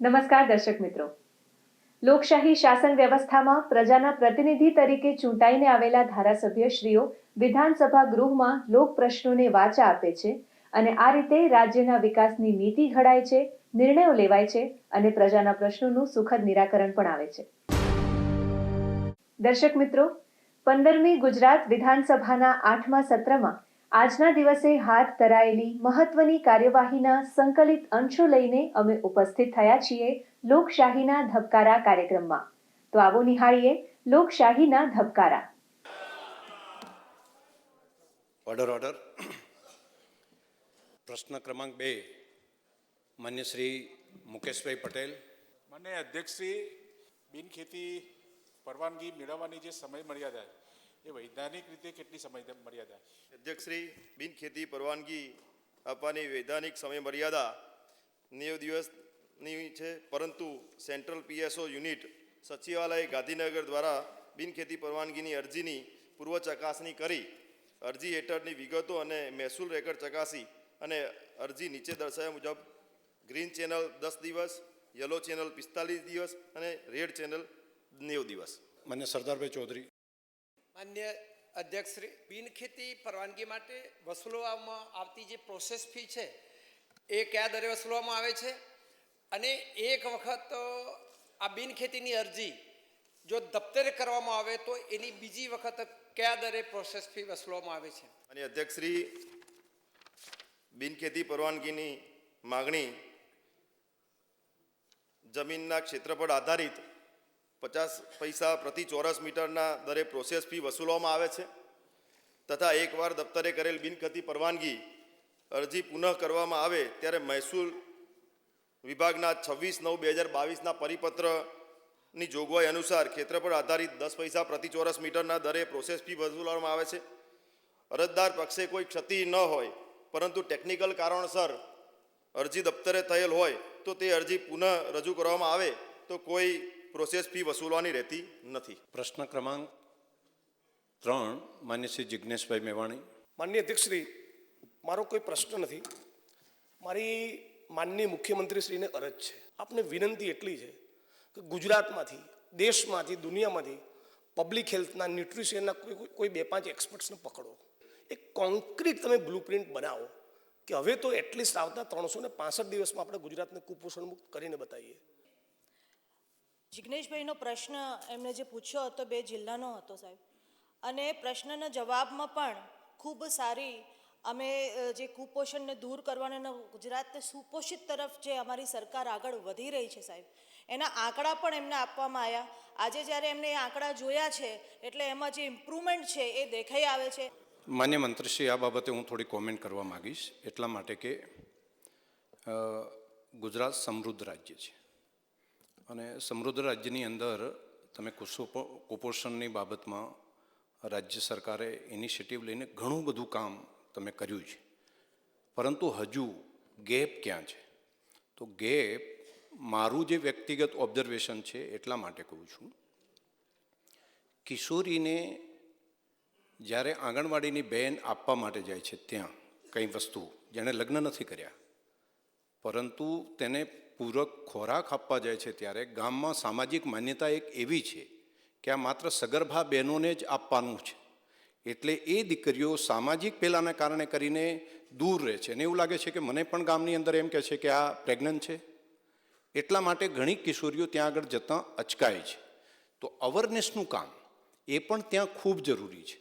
નમસ્કાર દર્શક મિત્રો. લોકશાહી શાસન વ્યવસ્થામાં પ્રજાના પ્રતિનિધિ તરીકે ચૂંટાઈને આવેલા ધારાસભ્યશ્રીઓ વિધાનસભા ગૃહમાં લોક પ્રશ્નોને વાચા આપે છે અને આ રીતે રાજ્યના વિકાસની નીતિ ઘડાય છે, નિર્ણયો લેવાય છે અને પ્રજાના પ્રશ્નોનું સુખદ નિરાકરણ પણ આવે છે. દર્શક મિત્રો, 15મી ગુજરાત વિધાનસભાના 8મા સત્રમાં આજના દિવસે હાથ ધરાયેલી મહત્વની કાર્યવાહીના સંકલિત અંશો લઈને અમે ઉપસ્થિત થયા છીએ લોકશાહીના ધબકારા કાર્યક્રમમાં. તો આવો નિહાળીએ લોકશાહીના ધબકારા. ઓર્ડર. પ્રશ્ન ક્રમાંક 2, માન્ય શ્રી મુકેશભાઈ પટેલ. માન્ય અધ્યક્ષશ્રી, બિનખેતી પરવાનગી મેળવવાની જે સમય મર્યાદા એ વૈધાનિક રીતે કેટલી સમય મર્યાદા? અધ્યક્ષશ્રી, બિનખેતી પરવાનગી આપવાની વૈધાનિક સમય મર્યાદા 90 દિવસની છે, પરંતુ સેન્ટ્રલ PSO યુનિટ સચિવાલય ગાંધીનગર દ્વારા બિનખેતી પરવાનગીની અરજીની પૂર્વ ચકાસણી કરી અરજી હેઠળની વિગતો અને મહેસૂલ રેકર્ડ ચકાસી અને અરજી નીચે દર્શાવ્યા મુજબ ગ્રીન ચેનલ 10 દિવસ, યલો ચેનલ 45 દિવસ અને રેડ ચેનલ 90 દિવસ. માન્ય સરદારભાઈ ચૌધરી. માન્ય અધ્યક્ષશ્રી, બિનખેતી પરવાનગી માટે વસૂલવામાં આવતી જે પ્રોસેસ ફી છે એ કયા દરે વસૂલવામાં આવે છે અને એક વખત આ બિનખેતીની અરજી જો દફતરે કરવામાં આવે તો એની બીજી વખત કયા દરે પ્રોસેસ ફી વસૂલવામાં આવે છે? અને અધ્યક્ષશ્રી, બિનખેતી પરવાનગીની માગણી જમીનના ક્ષેત્રફળ આધારિત 50 પૈસા પ્રતિ ચોરસ મીટરના દરે પ્રોસેસ ફી વસૂલવામાં આવે છે તથા એકવાર દફતરે કરેલ બિનખેતી પરવાનગી અરજી પુનઃ કરવામાં આવે ત્યારે મહેસૂલ વિભાગના 26/9/2022ના પરિપત્રની જોગવાઈ અનુસાર ક્ષેત્રફળ આધારિત 10 પૈસા પ્રતિ ચોરસ મીટરના દરે પ્રોસેસ ફી વસૂલવામાં આવે છે. અરજદાર પક્ષે કોઈ ક્ષતિ ન હોય પરંતુ ટેકનિકલ કારણસર અરજી દફતરે થયેલ હોય તો તે અરજી પુનઃ રજૂ કરવામાં આવે તો કોઈ પ્રોસેસ ફી વસૂલવાની રહેતી નથી. પ્રશ્ન ક્રમાંક 3, માન્ય શ્રી જિજ્ઞેશભાઈ મેવાણી. માનનીય અધ્યક્ષશ્રી, મારો કોઈ પ્રશ્ન નથી. મારી માનનીય મુખ્યમંત્રીશ્રીને અરજ છે, આપને વિનંતી એટલી છે કે ગુજરાતમાંથી, દેશમાંથી, દુનિયામાંથી પબ્લિક હેલ્થના, ન્યુટ્રિશનના કોઈ 2-5 એક્સપર્ટ્સને પકડો, એક કોન્ક્રીટ તમે બ્લુપ્રિન્ટ બનાવો કે હવે તો એટલીસ્ટ આવતા 365 દિવસમાં આપણે ગુજરાતને કુપોષણ મુક્ત કરીને બતાવીએ. જિજ્ઞેશભાઈનો પ્રશ્ન એમણે જે પૂછ્યો હતો 2 જિલ્લાનો હતો સાહેબ, અને પ્રશ્નના જવાબમાં પણ ખૂબ સારી અમે જે કુપોષણને દૂર કરવાના ગુજરાતને સુપોષિત તરફ જે અમારી સરકાર આગળ વધી રહી છે સાહેબ, એના આંકડા પણ એમને આપવામાં આવ્યા. આજે જ્યારે એમને એ આંકડા જોયા છે એટલે એમાં જે ઇમ્પ્રુવમેન્ટ છે એ દેખાઈ આવે છે. માન્ય મંત્રીશ્રી, આ બાબતે હું થોડી કોમેન્ટ કરવા માગીશ, એટલા માટે કે ગુજરાત સમૃદ્ધ રાજ્ય છે અને સમૃદ્ધ રાજ્યની અંદર તમે કુપોષણની બાબતમાં રાજ્ય સરકારે ઇનિશિયેટિવ લઈને ઘણું બધું કામ તમે કર્યું છે, પરંતુ હજુ ગેપ ક્યાં છે? તો ગેપ મારું જે વ્યક્તિગત ઓબ્ઝર્વેશન છે એટલા માટે કહું છું. કિશોરીને જ્યારે આંગણવાડીની બહેન આપવા માટે જાય છે ત્યાં કંઈ વસ્તુ જેણે લગ્ન નથી કર્યા પરંતુ તેને પૂરક ખોરાક આપવા જાય છે ત્યારે ગામમાં સામાજિક માન્યતા એક એવી છે કે આ માત્ર સગર્ભા બહેનોને જ આપવાનું છે, એટલે એ દીકરીઓ સામાજિક પેલાના કારણે કરીને દૂર રહે છે અને એવું લાગે છે કે મને પણ ગામની અંદર એમ કહે છે કે આ પ્રેગ્નન્ટ છે, એટલા માટે ઘણી કિશોરીઓ ત્યાં આગળ જતાં અચકાય છે. તો અવેરનેસનું કામ એ પણ ત્યાં ખૂબ જરૂરી છે.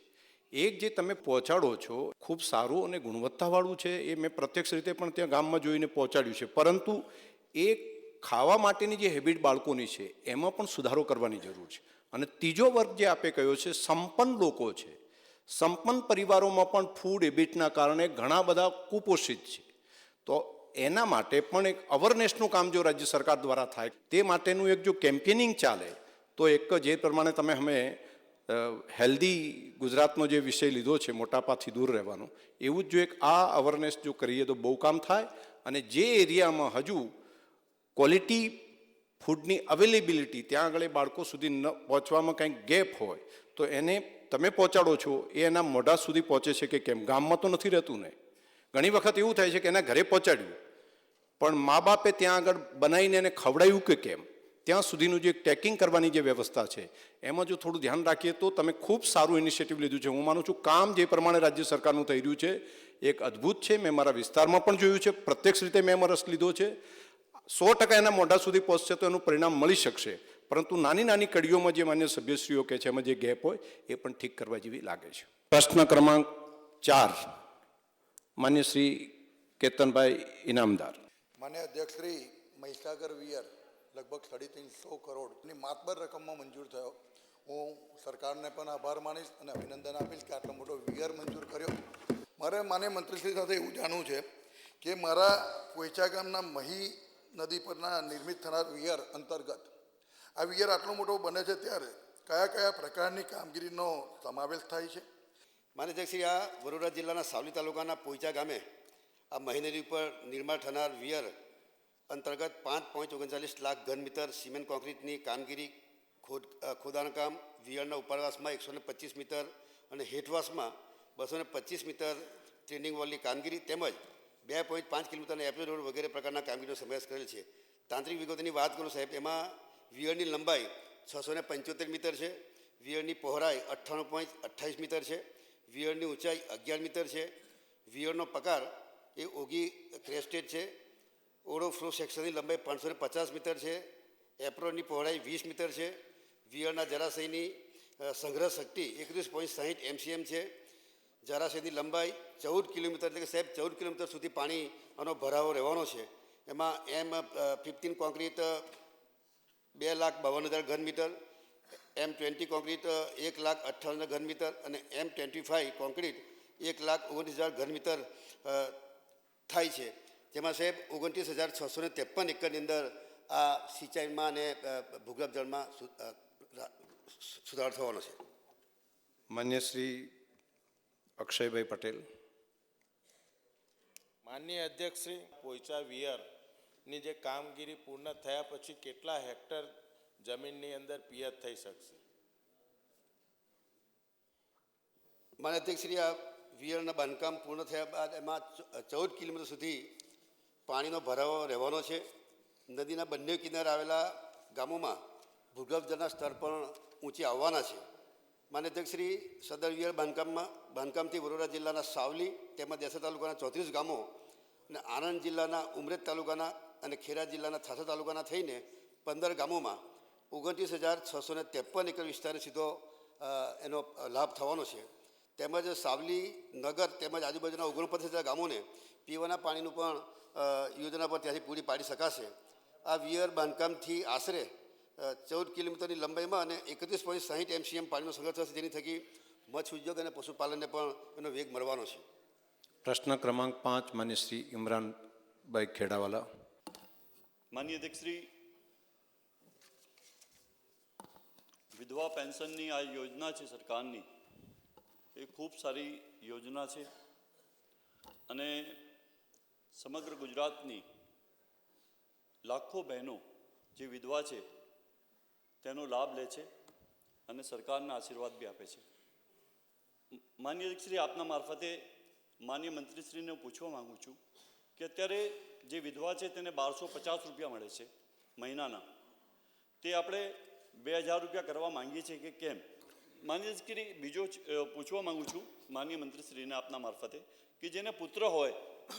એક જે તમે પહોંચાડો છો ખૂબ સારું અને ગુણવત્તાવાળું છે, એ મેં પ્રત્યક્ષ રીતે પણ ત્યાં ગામમાં જોઈને પહોંચાડ્યું છે, પરંતુ એક ખાવા માટેની જે હેબિટ બાળકોની છે એમાં પણ સુધારો કરવાની જરૂર છે. અને ત્રીજો વર્ગ જે આપે કહ્યો છે સંપન્ન લોકો છે. સંપન્ન પરિવારોમાં પણ ફૂડ હેબિટના કારણે ઘણા બધા કુપોષિત છે. તો એના માટે પણ એક અવેરનેસનું કામ જો રાજ્ય સરકાર દ્વારા થાય, તે માટેનું એક જો કેમ્પેનિંગ ચાલે, તો એક જે પ્રમાણે તમે અમે હેલ્ધી ગુજરાતનો જે વિષય લીધો છે મોટાપાથી દૂર રહેવાનું, એવું જ જો એક આ અવેરનેસ જો કરીએ તો બહુ કામ થાય. અને જે એરિયામાં હજુ ક્વોલિટી ફૂડની અવેલેબિલિટી ત્યાં આગળ બાળકો સુધી ન પહોંચવામાં કંઈક ગેપ હોય તો એને તમે પહોંચાડો છો એ એના મોઢા સુધી પહોંચે છે કે કેમ? ગામમાં તો નથી રહેતું ને. ઘણી વખત એવું થાય છે કે એના ઘરે પહોંચાડ્યું, પણ મા બાપે ત્યાં આગળ બનાવીને એને ખવડાવ્યું કે કેમ, ત્યાં સુધીનું જે ટેકિંગ કરવાની જે વ્યવસ્થા છે એમાં જો થોડું ધ્યાન રાખીએ તો તમે ખૂબ સારું ઇનિશિયેટિવ લીધું છે. હું માનું છું કામ જે પ્રમાણે રાજ્ય સરકારનું થઈ રહ્યું છે એક અદ્ભુત છે. મેં મારા વિસ્તારમાં પણ જોયું છે, પ્રત્યક્ષ રીતે મેં એમાં રસ લીધો છે. 100% એના મોઢા સુધી પહોંચશે તો એનું પરિણામ મળી શકશે. પરંતુ નાની નાની કડીઓમાં જે માન્ય સભ્યશ્રીઓ કહે છે એમાં જે ગેપ હોય એ પણ ઠીક કરવા જેવી લાગે છે. પ્રશ્ન ક્રમાંક 4, માન્ય શ્રી કેતનભાઈ ઇનામદાર. માન્ય અધ્યક્ષ શ્રી, મહીસાગર વિયર લગભગ 350 કરોડની માતબર રકમમાં મંજૂર થયો. હું સરકારને પણ આભાર માનીશ અને અભિનંદન આપીશ કે આટલો મોટો વિયર મંજૂર કર્યો. મારે માન્ય મંત્રીશ્રી સાથે એવું જાણવું છે કે મારા કોઈચા ગામના મહી નદી પરના નિર્મિત થનાર વિયર અંતર્ગત આ વિયર આટલો મોટો બને છે ત્યારે કયા કયા પ્રકારની કામગીરીનો સમાવેશ થાય છે? માન્ય અધ્યક્ષશ્રી, આ વડોદરા જિલ્લાના સાવલી તાલુકાના પોઈચા ગામે આ મહિનરી ઉપર નિર્માણ થનાર વિયર અંતર્ગત 5.39 લાખ ઘનમીટર સિમેન્ટ કોન્ક્રીટની કામગીરી ખોદાણકામ, વિયરના ઉપરવાસમાં 125 મીટર અને હેઠવાસમાં 225 મીટર ટ્રેનિંગ વોલની કામગીરી તેમજ 2.5 કિલોમીટરના એપ્રિલ રોડ વગેરે પ્રકારના કામગીરીનો સમાવેશ કરેલ છે. તાંત્રિક વિગતોની વાત કરું સાહેબ, એમાં વિયરની લંબાઈ 675 મીટર છે, વિયરની પહોળાઈ 98.28 મીટર છે, વિયરની ઊંચાઈ 11 મીટર છે, વિયરનો પકાર એ ઓગી ક્રેસ્ટેડ છે, ઓળો ફ્લો સેક્શનની લંબાઈ 550 મીટર છે, એપ્રોનની પહોળાઈ 20 મીટર છે, વિયરના જળાશયની સંગ્રહ શક્તિ 31.60 MCM છે, જળાશયની લંબાઈ 14 કિલોમીટર, એટલે કે સાહેબ 14 કિલોમીટર સુધી પાણીનો ભરાવો રહેવાનો છે. એમાં M15 કોન્ક્રીટ 2,52,000 ઘનમીટર, M20 કોન્ક્રીટ 1,58,000 ઘનમીટર અને M25 કોન્ક્રીટ 1,19,000 ઘનમીટર થાય છે. જેમાં સાહેબ 29,653 એકરની અંદર આ સિંચાઈમાં અને ભૂગર્ભ જળમાં સુધારો થવાનો છે. માન્ય શ્રી અક્ષયભાઈ પટેલ. માનનીય અધ્યક્ષશ્રી, પોઈચા વિયરની જે કામગીરી પૂર્ણ થયા પછી કેટલા હેક્ટર જમીનની અંદર પિયત થઈ શકશે? માન્ય અધ્યક્ષશ્રી, આ વિયરના બાંધકામ પૂર્ણ થયા બાદ એમાં 14 કિલોમીટર સુધી પાણીનો ભરાવો રહેવાનો છે. નદીના બંને કિનારે આવેલા ગામોમાં ભૂગર્ભ જળના સ્તર પણ ઊંચી આવવાના છે. માન્ય અધ્યક્ષશ્રી, સદર વિયર બાંધકામથી વડોદરા જિલ્લાના સાવલી તેમજ દેસા તાલુકાના 34 ગામો અને આણંદ જિલ્લાના ઉમરેઠ તાલુકાના અને ખેડા જિલ્લાના થાસા તાલુકાના થઈને 15 ગામોમાં 29,653 એકર વિસ્તારને સીધો એનો લાભ થવાનો છે. તેમજ સાવલી નગર તેમજ આજુબાજુના 49,000 ગામોને પીવાના પાણીનું પણ યોજના પર ત્યાંથી પૂરી પાડી શકાશે. આ વિયર બાંધકામથી આશરે 14 કિલોમીટરની લંબાઈમાં અને 31.60 MCM પાણીનો સંગ્રહ થશે, જેની થકી મત્સ્ય ઉદ્યોગ અને પશુપાલનને પણ એનો વેગ મળવાનો છે. પ્રશ્ન ક્રમાંક 5, માન્ય શ્રી ઇમરાનભાઈ ખેડાવાલા. માન્ય અધ્યક્ષશ્રી, વિધવા પેન્શનની આ યોજના છે સરકારની, એ ખૂબ સારી યોજના છે અને સમગ્ર ગુજરાતની લાખો બહેનો જે વિધવા છે તેનો લાભ લે છે અને સરકારના આશીર્વાદ બી આપે છે. માન્ય અધ્યક્ષશ્રી, આપના મારફતે માન્ય મંત્રીશ્રીને પૂછવા માગું છું કે અત્યારે જે વિધવા છે તેને 1,250 રૂપિયા મળે છે મહિનાના, તે આપણે 2,000 રૂપિયા કરવા માંગીએ છીએ કે કેમ? માન્ય અધ્યક્ષશ્રી, બીજો પૂછવા માગું છું માન્ય મંત્રીશ્રીને આપના મારફતે કે જેને પુત્ર હોય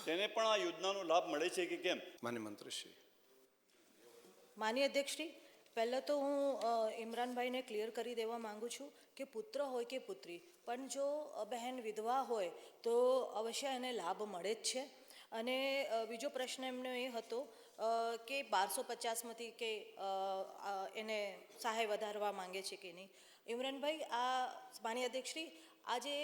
તેને પણ આ યોજનાનો લાભ મળે છે કે કેમ? માન્ય મંત્રીશ્રી. માન્ય અધ્યક્ષશ્રી, પહેલાં તો હું ઇમરાનભાઈને ક્લિયર કરી દેવા માગું છું કે પુત્ર હોય કે પુત્રી, પણ જો બહેન વિધવા હોય તો અવશ્ય એને લાભ મળે જ છે. અને બીજો પ્રશ્ન એમનો એ હતો કે 1250માંથી કે એને સહાય વધારવા માંગે છે કે નહીં. ઇમરાનભાઈ, આ માનીય અધ્યક્ષશ્રી, આજે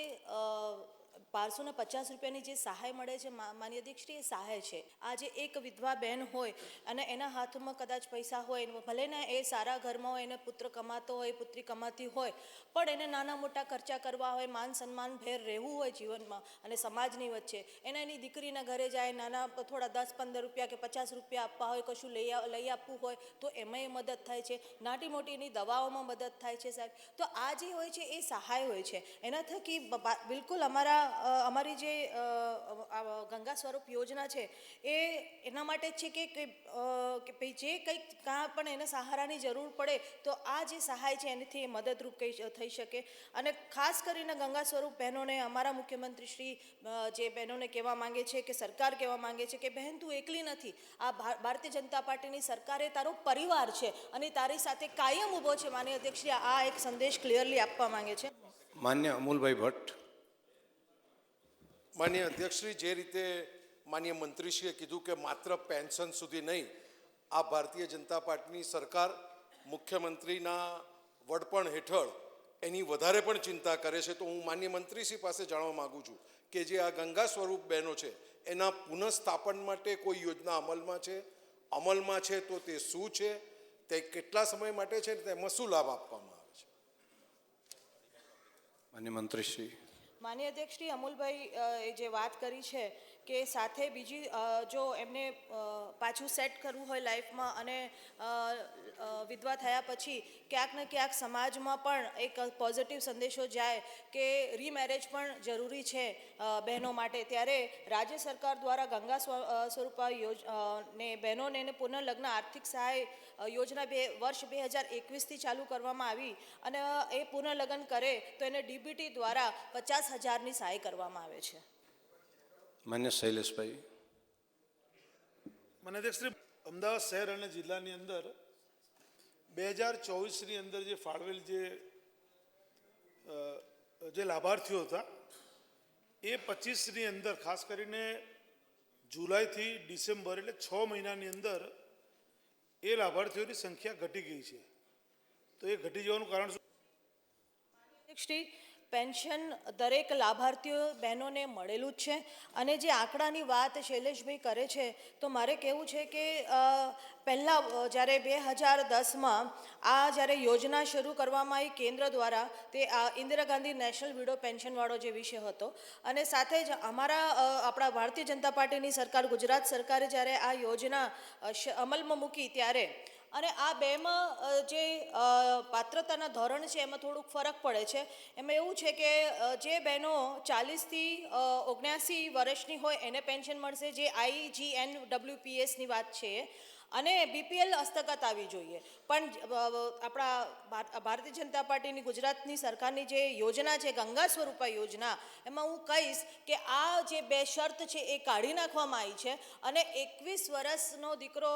1250 રૂપિયાની જે સહાય મળે છે માનીય અધ્યક્ષશ્રી, એ સહાય છે. આજે એક વિધવા બહેન હોય અને એના હાથમાં કદાચ પૈસા હોય, ભલે ને એ સારા ઘરમાં હોય, એને પુત્ર કમાતો હોય, પુત્રી કમાતી હોય, પણ એને નાના મોટા ખર્ચા કરવા હોય, માન સન્માન ભેર રહેવું હોય જીવનમાં અને સમાજની વચ્ચે, એની દીકરીના ઘરે જાય, નાના થોડા 10-15 રૂપિયા કે 50 રૂપિયા આપવા હોય, કશું લઈ આપવું હોય તો એમાંય મદદ થાય છે. નાની મોટીની દવાઓમાં મદદ થાય છે સાહેબ. તો આ જે હોય છે એ સહાય હોય છે. એના થકી બિલકુલ અમારી જે ગંગા સ્વરૂપ યોજના છે એ એના માટે જ છે કે ભાઈ જે કંઈક કાં પણ એને સહારાની જરૂર પડે તો આ જે સહાય છે એનાથી મદદરૂપ થઈ શકે. અને ખાસ કરીને ગંગા સ્વરૂપ બહેનોને અમારા મુખ્યમંત્રી શ્રી જે બહેનોને કહેવા માંગે છે કે સરકાર કહેવા માંગે છે કે બહેન, તું એકલી નથી. આ ભારતીય જનતા પાર્ટીની સરકારે તારો પરિવાર છે અને તારી સાથે કાયમ ઊભો છે. માનનીય અધ્યક્ષશ્રી, આ એક સંદેશ ક્લિયરલી આપવા માંગે છે. માન્ય અમૂલભાઈ ભટ્ટ. માનનીય અધ્યક્ષશ્રી, જે રીતે માનનીય મંત્રીશ્રીએ કીધું કે માત્ર પેન્શન સુધી નહીં, આ ભારતીય જનતા પાર્ટીની સરકાર મુખ્યમંત્રીના વડપણ હેઠળ એની વધારે પણ ચિંતા કરે છે. તો હું માનનીય મંત્રીશ્રી પાસે જાણવા માગું છું કે જે આ ગંગા સ્વરૂપ બહેનો છે એના પુનઃસ્થાપન માટે કોઈ યોજના અમલમાં છે તો તે શું છે, તે કેટલા સમય માટે છે, તેમાં શું લાભ આપવામાં આવે છે? માન્ય મંત્રીશ્રી. માનનીય અધ્યક્ષશ્રી, અમૂલભાઈ એ જે વાત કરી છે કે સાથે બીજી જો એમને પાછું સેટ કરવું હોય લાઈફમાં અને વિધવા થયા પછી ક્યાંક ને ક્યાંક સમાજમાં પણ એક પોઝિટિવ સંદેશો જાય કે રીમેરેજ પણ જરૂરી છે બહેનો માટે, ત્યારે રાજ્ય સરકાર દ્વારા ગંગા સ્વરૂપા ને બહેનોને એને પુનઃલગ્ન આર્થિક સહાય યોજના વર્ષ 2021થી ચાલુ કરવામાં આવી અને એ પુનઃલગ્ન કરે તો એને ડીબીટી દ્વારા 50,000ની સહાય કરવામાં આવે છે. માન્ય શૈલેષભાઈ. મને અધ્યક્ષશ્રી, અમદાવાદ શહેર અને જિલ્લાની અંદર 2024ની અંદર જે ફાળવેલ જે લાભાર્થીઓ હતા એ 25ની અંદર ખાસ કરીને જુલાઈથી ડિસેમ્બર એટલે 6 મહિનાની અંદર એ લાભાર્થીઓની સંખ્યા ઘટી ગઈ છે. તો એ ઘટી જવાનું કારણ શું? પેન્શન દરેક લાભાર્થીઓ બહેનોને મળેલું જ છે. અને જે આંકડાની વાત શૈલેષભાઈ કરે છે તો મારે કહેવું છે કે પહેલાં જ્યારે 2010માં જ્યારે યોજના શરૂ કરવામાં આવી કેન્દ્ર દ્વારા, તે ઇન્દિરા ગાંધી નેશનલ વિડો પેન્શનવાળો જે વિષય હતો, અને સાથે જ આપણા ભારતીય જનતા પાર્ટીની સરકાર, ગુજરાત સરકારે જ્યારે આ યોજના અમલમાં મૂકી ત્યારે, અને આ બેમાં જે પાત્રતાના ધોરણ છે એમાં થોડુંક ફરક પડે છે. એમાં એવું છે કે જે બહેનો 40થી 79 વર્ષની હોય એને પેન્શન મળશે, જે IGNWPSની વાત છે, અને BPL હસ્તગત આવી જોઈએ. પણ આપણા ભારતીય જનતા પાર્ટીની ગુજરાતની સરકારની જે યોજના છે ગંગા સ્વરૂપા યોજના, એમાં હું કહીશ કે આ જે 2 શરત છે એ કાઢી નાખવામાં આવી છે અને 21 વર્ષનો દીકરો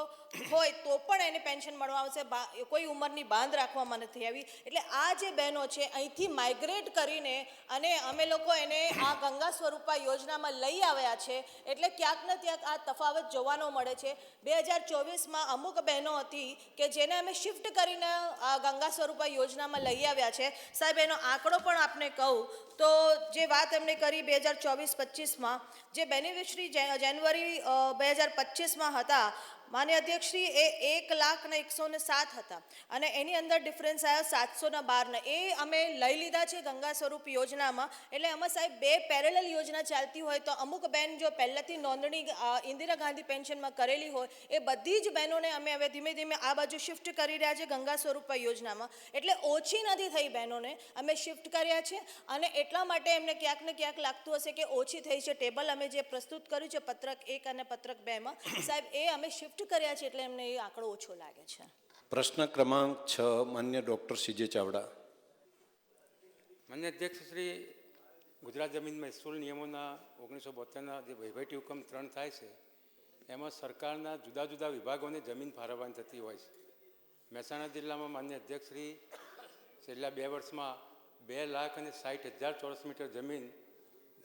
હોય તો પણ એને પેન્શન મળવા આવશે. કોઈ ઉંમરની બાંધ રાખવામાં નથી આવી. એટલે આ જે બહેનો છે અહીંથી માઇગ્રેટ કરીને અને અમે લોકો એને આ ગંગા સ્વરૂપા યોજનામાં લઈ આવ્યા છે. એટલે ક્યાંક ને ક્યાંક આ તફાવત જોવાનો મળે છે. 2024માં અમુક બહેનો હતી કે જેને અમે શિફ્ટ કરીને આ ગંગા સ્વરૂપા યોજનામાં લઈ આવ્યા છે. સાહેબ, એનો આંકડો પણ આપને કહું તો જે વાત એમણે કરી 2024-25માં જે બેનિફિશરી જાન્યુઆરી 2025માં હતા, માન્ય અધ્યક્ષશ્રી, એ 1,01,07 હતા અને એની અંદર ડિફરન્સ આવ્યો 712. એ અમે લઈ લીધા છે ગંગા સ્વરૂપ યોજનામાં. એટલે આમાં સાહેબ 2 પેરેલલ યોજના ચાલતી હોય તો અમુક બહેન જો પહેલાંથી નોંધણી ઇન્દિરા ગાંધી પેન્શનમાં કરેલી હોય એ બધી જ બહેનોને અમે હવે ધીમે ધીમે આ બાજુ શિફ્ટ કરી રહ્યા છે ગંગા સ્વરૂપા યોજનામાં. એટલે ઓછી નથી થઈ બહેનોને, અમે શિફ્ટ કર્યા છે અને એટલા માટે એમને ક્યાંક ને ક્યાંક લાગતું હશે કે ઓછી થઈ છે. ટેબલ અમે જે પ્રસ્તુત કર્યું છે પત્રક 1 અને પત્રક 2માં, સાહેબ, એ અમે શિફ્ટ કર્યા છે એટલે એમને એ આંકડો ઓછો લાગે છે. પ્રશ્ન ક્રમાંક 6, માન્ય ડૉક્ટર CJ ચાવડા. માન્ય અધ્યક્ષશ્રી, ગુજરાત જમીન મહેસૂલ નિયમોના 1972ના જે વહીવટી હુકમ 3 થાય છે એમાં સરકારના જુદા જુદા વિભાગોને જમીન ફાળવવાની થતી હોય છે. મહેસાણા જિલ્લામાં માન્ય અધ્યક્ષશ્રી છેલ્લા 2 વર્ષમાં 2,60,000 ચોરસ મીટર જમીન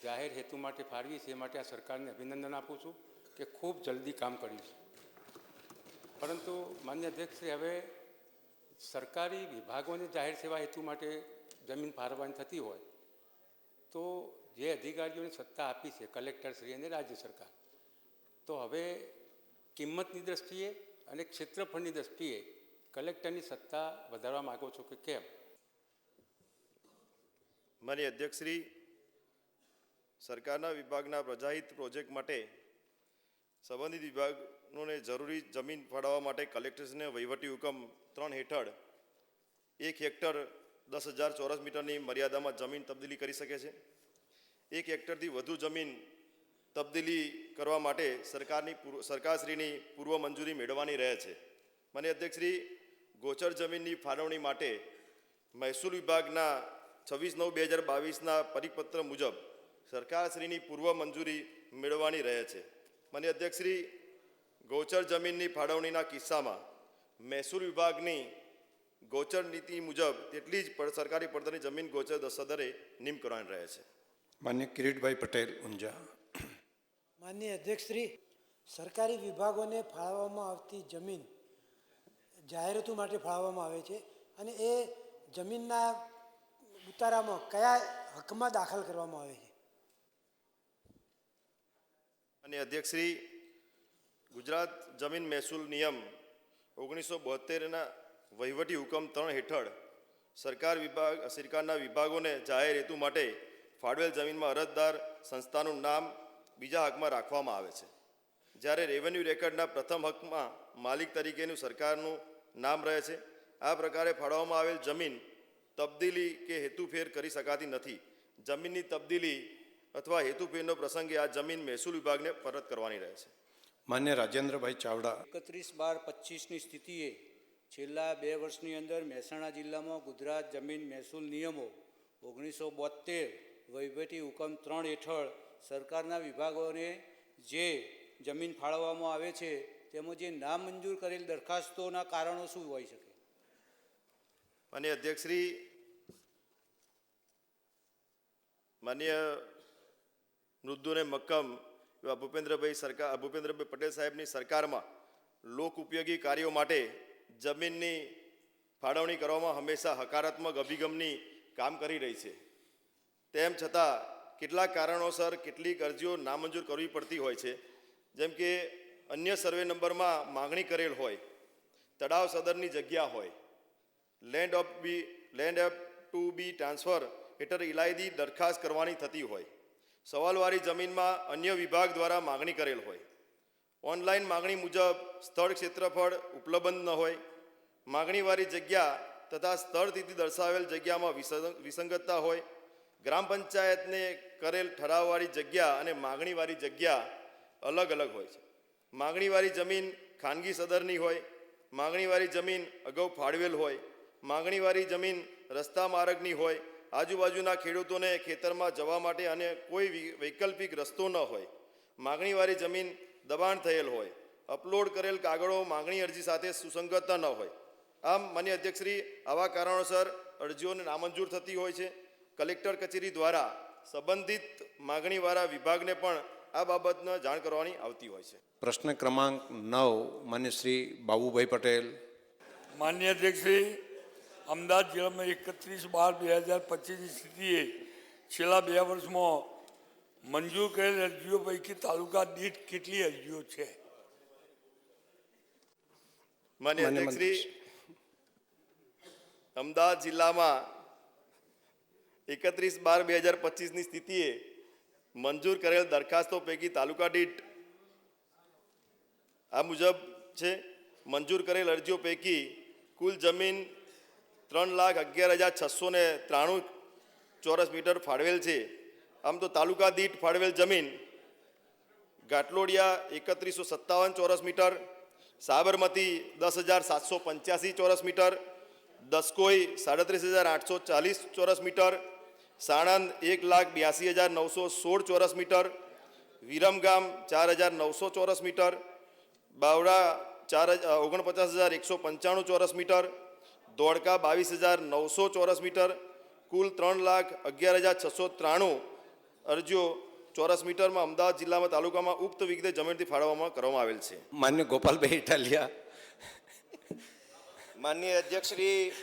જાહેર હેતુ માટે ફાળવી છે. એ માટે આ સરકારને અભિનંદન આપું છું કે ખૂબ જલ્દી કામ કર્યું છે. પરંતુ માન્ય અધ્યક્ષશ્રી, હવે સરકારી વિભાગોને જાહેર સેવા હેતુ માટે જમીન ફાળવણી થતી હોય તો જે અધિકારીઓને સત્તા આપી છે, કલેક્ટરશ્રી અને રાજ્ય સરકાર, તો હવે કિંમતની દૃષ્ટિએ અને ક્ષેત્રફળની દૃષ્ટિએ કલેક્ટરની સત્તા વધારવા માગો છો કે કેમ? માન્ય અધ્યક્ષશ્રી, સરકારના વિભાગના પ્રજાહિત પ્રોજેક્ટ માટે સંબંધિત વિભાગોને જરૂરી જમીન ફાળવવા માટે કલેક્ટરશ્રીને વહીવટી હુકમ 3 હેઠળ 1 હેક્ટર 10,000 ચોરસ મીટરની મર્યાદામાં જમીન તબદીલી કરી શકે છે. 1 હેક્ટરથી વધુ જમીન તબદીલી કરવા માટે સરકારશ્રીની પૂર્વ મંજૂરી મેળવવાની રહે છે. માન્ય અધ્યક્ષશ્રી, ગોચર જમીનની ફાળવણી માટે મહેસૂલ વિભાગના 26/9/2022ના પરિપત્ર મુજબ સરકારશ્રીની પૂર્વ મંજૂરી મેળવવાની રહે છે. માન્ય અધ્યક્ષશ્રી, ગોચર જમીનની ફાળવણીના કિસ્સામાં મહેસૂલ વિભાગની ગોચર નીતિ મુજબ તેટલી જ સરકારી પડતરની જમીન ગોચર સદરે નિમ કરવાની રહે છે. માન્ય કિરીટભાઈ પટેલ, ઊંઝા. માન્ય અધ્યક્ષશ્રી, સરકારી વિભાગોને ફાળવવામાં આવતી જમીન જાહેરાતો માટે ફાળવવામાં આવે છે અને એ જમીનના ઉતારામાં કયા હકમાં દાખલ કરવામાં આવે છે? અને અધ્યક્ષશ્રી, ગુજરાત જમીન મહેસૂલ નિયમ 1972ના વહીવટી હુકમ 3 હેઠળ સરકારના વિભાગોને જાહેર હેતુ માટે ફાળવેલ જમીનમાં અરજદાર સંસ્થાનું નામ બીજા હકમાં રાખવામાં આવે છે, જ્યારે રેવન્યુ રેકર્ડના પ્રથમ હકમાં માલિક તરીકેનું સરકારનું નામ રહે છે. આ પ્રકારે ફાળવવામાં આવેલ જમીન તબદીલી કે હેતુફેર કરી શકાતી નથી. જમીનની તબદીલી અથવા હેતુફેરનો પ્રસંગે આ જમીન મહેસૂલ વિભાગને પરત કરવાની રહે છે. માન્ય રાજેન્દ્રભાઈ ચાવડા. 31/12/25ની સ્થિતિએ છેલ્લા 2 વર્ષની અંદર મહેસાણા જિલ્લામાં ગુજરાત જમીન મહેસૂલ નિયમો 1972 વહીવટી હુકમ 3 હેઠળ સરકારના વિભાગોને જે જમીન ફાળવવામાં આવે છે તેમાં જે નામંજૂર કરેલ દરખાસ્તોના કારણો શું હોઈ શકે? માન્ય અધ્યક્ષશ્રી, માન્ય મૃદુ અને મક્કમ એવા ભૂપેન્દ્રભાઈ પટેલ સાહેબની સરકારમાં લોક ઉપયોગી કાર્યો માટે જમીનની ફાળવણી કરવામાં હંમેશા હકારાત્મક અભિગમની કામ કરી રહી છે. તેમ છતાં કેટલાક કારણોસર કેટલીક અરજીઓ નામંજૂર કરવી પડતી હોય છે, જેમ કે અન્ય સર્વે નંબરમાં માગણી કરેલ હોય, તળાવ સદરની જગ્યા હોય, land of to be transfer હેઠળ ઇલાયદી દરખાસ્ત કરવાની થતી હોય, સવાલવાળી જમીનમાં અન્ય વિભાગ દ્વારા માગણી કરેલ હોય, ઓનલાઈન માગણી મુજબ સ્થળ ક્ષેત્રફળ ઉપલબ્ધ ન હોય, માગણીવાળી જગ્યા તથા સ્થળ તિથિ દર્શાવેલ જગ્યામાં વિસંગતતા હોય, ગ્રામ પંચાયતને કરેલ ઠરાવવાળી જગ્યા અને માગણીવાળી જગ્યા અલગ અલગ હોય છે, માગણીવાળી જમીન ખાનગી સદરની હોય, માગણીવાળી જમીન અગાઉ ફાળવેલ હોય, માગણીવાળી જમીન રસ્તા માર્ગની હોય, આજુબાજુના ખેડૂતોને ખેતરમાં જવા માટે અને કોઈ વૈકલ્પિક રસ્તો ન હોય, માગણીવાળી જમીન દબાણ થયેલ હોય, અપલોડ કરેલ કાગળો માગણી અરજી સાથે સુસંગતતા ન હોય. આમ માન્ય અધ્યક્ષશ્રી, આવા કારણોસર અરજીઓને નામંજૂર થતી હોય છે. કલેક્ટર કચેરી દ્વારા સંબંધિત માગણીવાળા વિભાગને પણ આ બાબતને જાણ કરવાની આવતી હોય છે. પ્રશ્ન ક્રમાંક 9, માન્ય શ્રી બાબુભાઈ પટેલ. માન્ય અધ્યક્ષશ્રી, અમદાવાદ જિલ્લામાં 31/12/2025ની સ્થિતિએ છેલ્લા 2 વર્ષમાં મંજૂર કરેલ અરજીઓ પૈકી તાલુકા દીઠ કેટલી અરજીઓ છે? માન્ય અધ્યક્ષશ્રી, અમદાવાદ જિલ્લામાં 31/12/2025ની સ્થિતિએ મંજૂર કરેલ દરખાસ્તો પૈકી તાલુકા દીઠ આ મુજબ છે. મંજૂર કરેલ અરજીઓ પૈકી કુલ જમીન 3,11,693 ચોરસ મીટર ફાળવેલ છે. આમ તો તાલુકા દીઠ ફાળવેલ જમીન ઘાટલોડિયા 3157 ચોરસ મીટર, સાબરમતી 10,785 ચોરસ મીટર, દસકોઈ 37,840 ચોરસ મીટર, સાણંદ 1,82,916 ચોરસ મીટર, વિરમગામ 4,900 ચોરસ મીટર, બાવડા 49,195 ચોરસ મીટર, ધોળકા 22,900 ચોરસ મીટર, કુલ 3,11,693 અરજીઓ ચોરસ મીટરમાં અમદાવાદ જિલ્લામાં તાલુકામાં ઉક્ત વિગતે જમીનથી ફાળવવામાં કરવામાં આવેલ છે. માન્ય ગોપાલભાઈ ઇટાલિયા. માનનીય અધ્યક્ષશ્રી,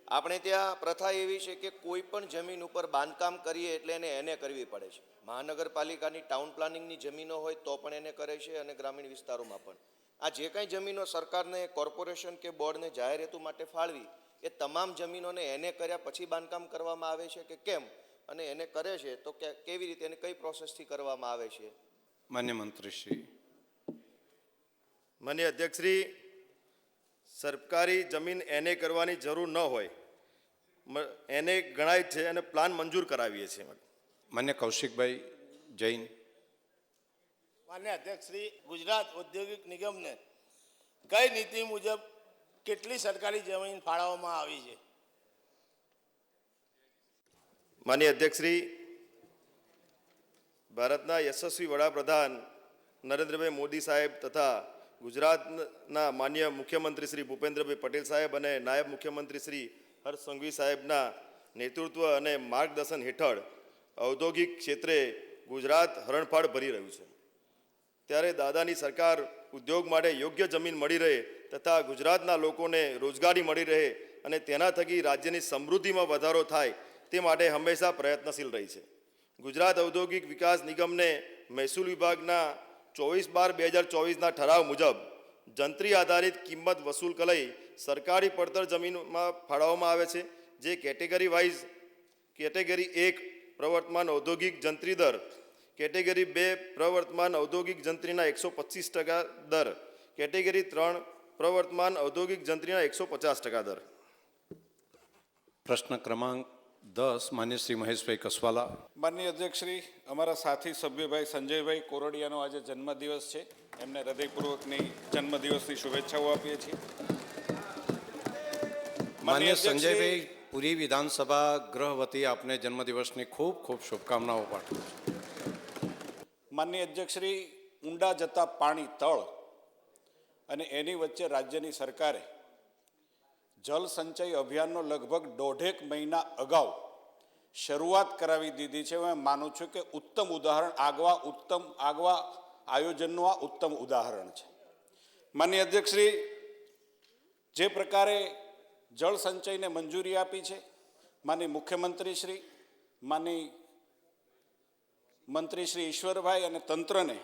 આપણે ત્યાં પ્રથા એવી છે કે કોઈ પણ જમીન ઉપર બાંધકામ કરીએ એટલે એને કરવી પડે છે. મહાનગરપાલિકાની ટાઉન પ્લાનિંગની જમીનો હોય તો પણ એને કરે છે અને ગ્રામીણ વિસ્તારોમાં પણ. આ જે કાંઈ જમીનો સરકારને કોર્પોરેશન કે બોર્ડને જાહેર હેતુ માટે ફાળવી એ તમામ જમીનોને એને કર્યા પછી બાંધકામ કરવામાં આવે છે કે કેમ, અને એને કરે છે તો કેવી રીતે, એને કઈ પ્રોસેસથી કરવામાં આવે છે? માન્ય મંત્રીશ્રી. માન્ય અધ્યક્ષશ્રી, સરકારી જમીન એને કરવાની જરૂર ન હોય, એને ગણાય છે અને પ્લાન મંજૂર કરાવીએ છીએ. માન્ય કૌશિકભાઈ જૈન. માન્ય અધ્યક્ષશ્રી, ગુજરાત ઔદ્યોગિક નિગમને કઈ નીતિ મુજબ કેટલી સરકારી જમીન ફાળવવામાં આવી છે? માન્ય અધ્યક્ષશ્રી, ભારતના યશસ્વી વડાપ્રધાન નરેન્દ્રભાઈ મોદી સાહેબ તથા ગુજરાતના માન્ય મુખ્યમંત્રી શ્રી ભૂપેન્દ્રભાઈ પટેલ સાહેબ અને નાયબ મુખ્યમંત્રી શ્રી હર્ષ સંઘવી સાહેબના નેતૃત્વ અને માર્ગદર્શન હેઠળ ઔદ્યોગિક ક્ષેત્રે ગુજરાત હરણફાળ ભરી રહ્યું છે. ત્યારે દાદાની સરકાર ઉદ્યોગ માટે યોગ્ય જમીન મળી રહે તથા ગુજરાતના લોકોને રોજગારી મળી રહે અને તેના થકી રાજ્યની સમૃદ્ધિમાં વધારો થાય તે માટે હંમેશા પ્રયત્નશીલ રહી છે. ગુજરાત ઔદ્યોગિક વિકાસ નિગમને મહેસૂલ વિભાગના 24/12/2024ના ઠરાવ મુજબ જંત્રી આધારિત કિંમત વસૂલ કરી સરકારી પડતર જમીનમાં ફાળવવામાં આવે છે, જે કેટેગરી વાઇઝ કેટેગરી 1 પ્રવર્તમાન ઔદ્યોગિક જંત્રી દર, કેટેગરી 2 પ્રવર્તમાન ઔદ્યોગિક જંત્રીના 125% દર, કેટેગરી 3 પ્રવર્તમાન ઔદ્યોગિક જંત્રીના 150% દર. પ્રશ્ન ક્રમાંક 10 માન્ય શ્રી મહેશભાઈ કસવાલા. માનનીય અધ્યક્ષશ્રી, અમારા સાથી સભ્યભાઈ સંજયભાઈ કોરડિયાનો આજે જન્મદિવસ છે. એમને હૃદયપૂર્વકની જન્મદિવસની શુભેચ્છાઓ આપીએ છીએ. માન્ય સંજયભાઈ, પૂરી વિધાનસભા ગૃહ વતી આપને જન્મદિવસની ખૂબ ખૂબ શુભકામનાઓ પાઠવું છું. માનનીય અધ્યક્ષશ્રી, ઊંડા જતા પાણી તળ અને એની વચ્ચે રાજ્યની સરકારે જળ સંચય અભિયાનનો લગભગ 1.5 મહિના અગાઉ શરૂઆત કરાવી દીધી છે. હું માનું છું કે ઉત્તમ ઉદાહરણ આગવા આયોજનનું આ ઉત્તમ ઉદાહરણ છે. માનનીય અધ્યક્ષશ્રી, જે પ્રકારે જળ સંચયને મંજૂરી આપી છે, માનનીય મુખ્યમંત્રીશ્રી, માનનીય મંત્રી શ્રી ઈશ્વરભાઈ અને તંત્રને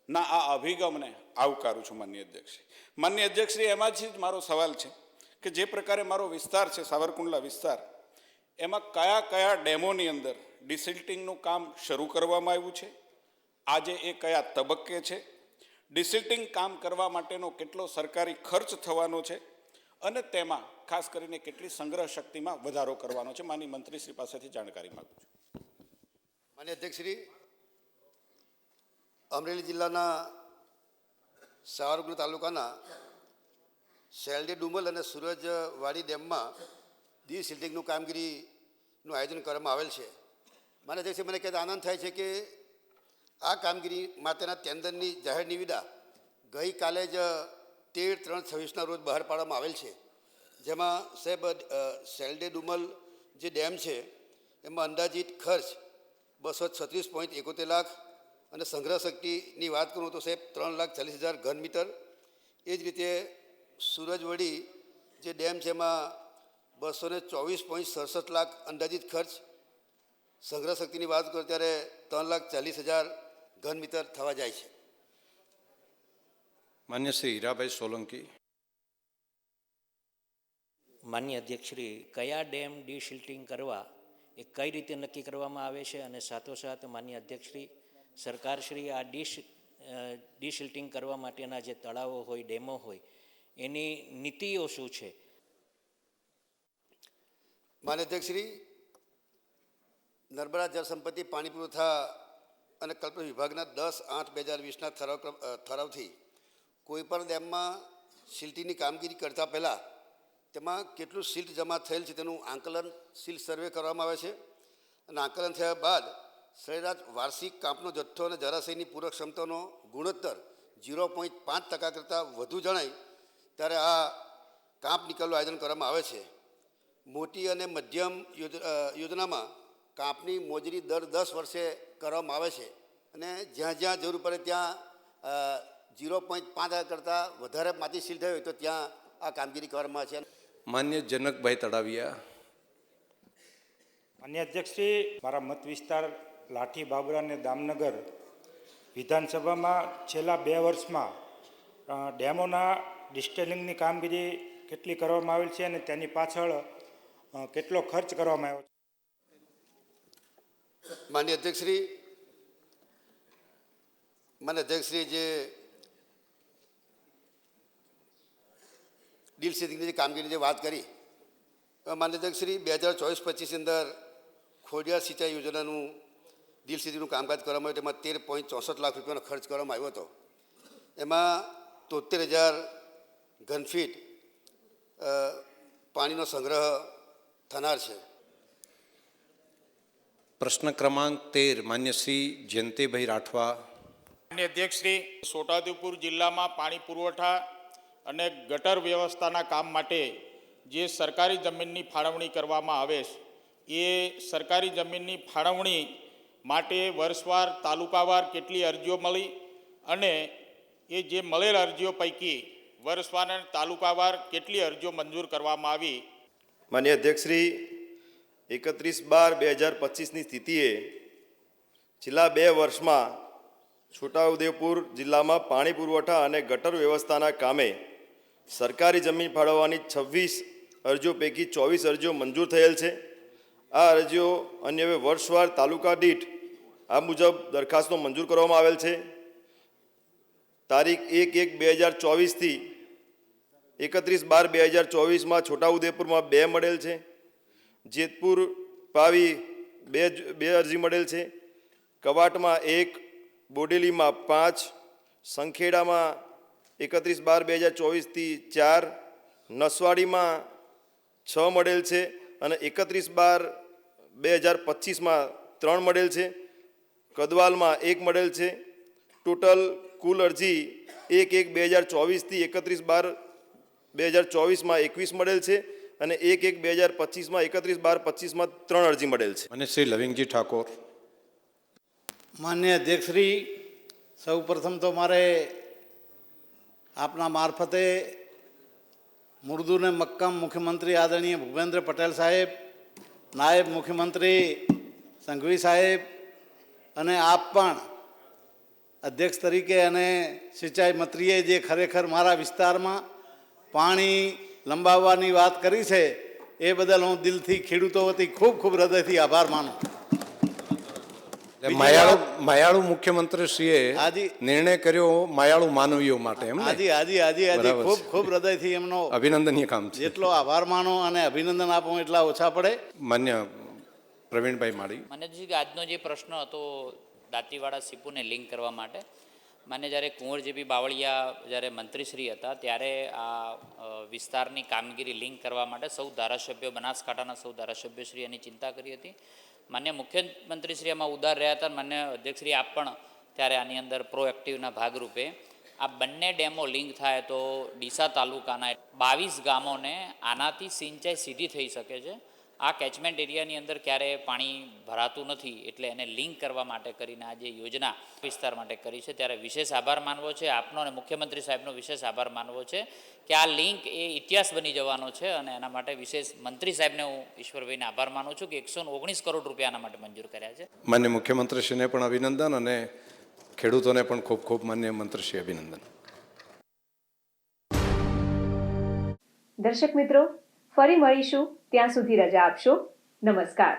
ના આ અભિગમને આવકારું છું. માનનીય અધ્યક્ષશ્રી, એમાંથી જ મારો સવાલ છે કે જે પ્રકારે મારો વિસ્તાર છે સાવરકુંડલા વિસ્તાર, એમાં કયા કયા ડેમોની અંદર ડિસિલ્ટિંગનું કામ શરૂ કરવામાં આવ્યું છે, આજે એ કયા તબક્કે છે, ડિસિલ્ટિંગ કામ કરવા માટેનો કેટલો સરકારી ખર્ચ થવાનો છે અને તેમાં ખાસ કરીને કેટલી સંગ્રહ શક્તિમાં વધારો કરવાનો છે. માનનીય મંત્રીશ્રી પાસેથી જાણકારી માગું છું. માન્ય અધ્યક્ષશ્રી, અમરેલી જિલ્લાના સાવરકુંડલા તાલુકાના શેલડે ડુમલ અને સુરજવાડી ડેમમાં ડિસિલ્ટિંગનું કામગીરીનું આયોજન કરવામાં આવેલ છે. માન્ય અધ્યક્ષશ્રી, મને કહેતા આનંદ થાય છે કે આ કામગીરી માટેના ટેન્ડરની જાહેર નિવિદા ગઈકાલે જ 13/3/26ના રોજ બહાર પાડવામાં આવેલ છે. જેમાં સાહેબ શેલડે ડુમલ જે ડેમ છે એમાં અંદાજિત ખર્ચ 236.71 લાખ અને સંગ્રહ શક્તિની વાત કરું તો સાહેબ 3,40,000 ઘન મીટર. એ જ રીતે સુરજવડી જે ડેમ છે એમાં 224.67 લાખ અંદાજિત ખર્ચ, સંગ્રહ શક્તિની વાત કરું ત્યારે 3,40,000 ઘન મીટર થવા જાય છે. માન્ય શ્રી હીરાભાઈ સોલંકી. માન્ય અધ્યક્ષશ્રી, કયા ડેમ ડિસિલ્ટિંગ કરવા એ કઈ રીતે નક્કી કરવામાં આવે છે અને સાથોસાથ માન્ય અધ્યક્ષશ્રી, સરકારશ્રી આ ડિસિલ્ટિંગ કરવા માટેના જે તળાવો હોય, ડેમો હોય, એની નીતિઓ શું છે? માન્ય અધ્યક્ષશ્રી, નર્મદા જળ સંપત્તિ પાણી પુરવઠા અને કલ્પના વિભાગના 10/8/2020ના ઠરાવથી કોઈપણ ડેમમાં સિલ્ટિંગની કામગીરી કરતાં પહેલાં તેમાં કેટલું સિલ્ટ જમા થયેલ છે તેનું આંકલન સિલ્ટ સર્વે કરવામાં આવે છે અને આંકલન થયા બાદ સરેરાશ વાર્ષિક કાંપનો જથ્થો અને જળાશયની પૂરક ક્ષમતાનો ગુણોત્તર 0.5% કરતાં વધુ જણાય ત્યારે આ કાંપ નિકાલનું આયોજન કરવામાં આવે છે. મોટી અને મધ્યમ યોજનામાં કાંપની મોજણી દર 10 વર્ષે કરવામાં આવે છે અને જ્યાં જ્યાં જરૂર પડે ત્યાં 0.5% કરતાં વધારે માટી સિલ્ટ હોય તો ત્યાં આ કામગીરી કરવામાં છે. માન્ય જનકભાઈ તળાવિયા. માન્ય અધ્યક્ષશ્રી, મારા મત વિસ્તાર લાઠી, બાબરા અને દામનગર વિધાનસભામાં છેલ્લા 2 વર્ષમાં ડેમોના ડિસ્ટેલિંગની કામગીરી કેટલી કરવામાં આવેલ છે અને તેની પાછળ કેટલો ખર્ચ કરવામાં આવ્યો છે? માન્ય અધ્યક્ષશ્રી જે ડીલ સેટિંગની જે કામગીરીની જે વાત કરી, માન્ય અધ્યક્ષશ્રી 2024-25 અંદર ખોડિયાર સિંચાઈ યોજનાનું ડીલ સેટિંગનું કામકાજ કરવામાં આવ્યું. તેમાં 13.64 લાખ રૂપિયાનો ખર્ચ કરવામાં આવ્યો હતો. એમાં 73,000 ઘનફીટ પાણીનો સંગ્રહ થનાર છે. પ્રશ્ન ક્રમાંક 13 માન્ય શ્રી જયંતિભાઈ રાઠવા. માન્ય અધ્યક્ષશ્રી, છોટાઉદેપુર જિલ્લામાં પાણી પુરવઠા અને ગટર વ્યવસ્થાના કામ માટે જે સરકારી જમીનની ફાળવણી કરવામાં આવે છે, એ સરકારી જમીનની ફાળવણી માટે વર્ષવાર તાલુકાવાર કેટલી અરજીઓ મળી અને એ જે મળેલ અરજીઓ પૈકી વર્ષવાર અને તાલુકાવાર કેટલી અરજીઓ મંજૂર કરવામાં આવી? માન્ય અધ્યક્ષશ્રી, 31/12/2025ની સ્થિતિએ છેલ્લા 2 વર્ષમાં છોટાઉદેપુર જિલ્લામાં પાણી પુરવઠા અને ગટર વ્યવસ્થાના કામે સરકારી જમીન ફાળવવાની 26 અરજીઓ પૈકી 24 અરજીઓ મંજૂર થયેલ છે. આ અરજીઓ અન્યવે વર્ષવાર તાલુકા દીઠ આ મુજબ દરખાસ્તો મંજૂર કરવામાં આવેલ છે. તારીખ 1/1/2024થી 31/12/2024માં છોટાઉદેપુરમાં 2 મળેલ છે, જેતપુર પાવી 2 અરજી મળેલ છે, કવાટમાં 1, બોડેલીમાં 5, સંખેડામાં 31/12/2024થી 4, નસવાડીમાં 6 મળેલ છે અને 31/12/2025માં 3 મળેલ છે, કદવાલમાં 1 મળેલ છે. ટોટલ કુલ અરજી 1/1/2024થી 31/12/2024માં 21 મળેલ છે અને 1/1/2025માં 31/12/25માં 3 અરજી મળેલ છે. અને શ્રી લવિંગજી ઠાકોર. માન્ય અધ્યક્ષશ્રી, સૌ પ્રથમ તો મારે આપના મારફતે મૃદુ ને મક્કમ મુખ્યમંત્રી આદરણીય ભૂપેન્દ્ર પટેલ સાહેબ, નાયબ મુખ્યમંત્રી સંઘવી સાહેબ અને આપ પણ અધ્યક્ષ તરીકે અને સિંચાઈ મંત્રીએ જે ખરેખર મારા વિસ્તારમાં પાણી લંબાવવાની વાત કરી છે એ બદલ હું દિલથી ખેડૂતો વતી ખૂબ ખૂબ હૃદયથી આભાર માનું. માયાળુ મુખ્યમંત્રીશ્રીએ નિર્ણય કર્યો માયાળુ માનવીઓ માટે. હાજી ખૂબ ખૂબ હૃદયથી એમનો અભિનંદનીય કામ છે. જેટલો આભાર માનો અને અભિનંદન આપો એટલા ઓછા પડે. માન્ય પ્રવીણભાઈ માળી. માન્યજી, આજનો જે પ્રશ્ન હતો દાંતીવાડા સીપુને લિંક કરવા માટે, માન્ય જ્યારે કુંવરજીભાઈ બાવળિયા જ્યારે મંત્રીશ્રી હતા ત્યારે આ વિસ્તારની કામગીરી લિંક કરવા માટે સૌ ધારાસભ્યો, બનાસકાંઠાના સૌ ધારાસભ્યશ્રી એની ચિંતા કરી હતી. માન્ય મુખ્યમંત્રીશ્રી આમાં ઉદાર રહ્યા હતા. માન્ય અધ્યક્ષશ્રી આપ પણ ત્યારે આની અંદર પ્રોએક્ટિવના ભાગરૂપે આ બંને ડેમો લિંક થાય તો ડીસા તાલુકાના 22 ગામોને આનાથી સિંચાઈ સીધી થઈ શકે છે. આ કેચમેન્ટ એરિયાની અંદર ક્યારે પાણી ભરાતું નથી, એટલે એને લિંક કરવા માટે કરીને આ જે યોજના વિસ્તાર માટે કરી છે ત્યારે વિશેષ આભાર માનવો છે આપનો અને મુખ્યમંત્રી સાહેબનો વિશેષ આભાર માનવો છે કે આ લિંક એ ઇતિહાસ બની જવાનો છે અને એના માટે વિશેષ મંત્રી સાહેબને હું ઈશ્વરભાઈને આભાર માનું છું કે 119 કરોડ રૂપિયા આના માટે મંજૂર કર્યા છે. માન્ય મુખ્યમંત્રીશ્રીને પણ અભિનંદન અને ખેડૂતોને પણ ખૂબ ખૂબ માન્ય મંત્રીશ્રી અભિનંદન. દર્શક મિત્રો, ફરી મળીશું. ત્યાં સુધી રજા આપશો. નમસ્કાર.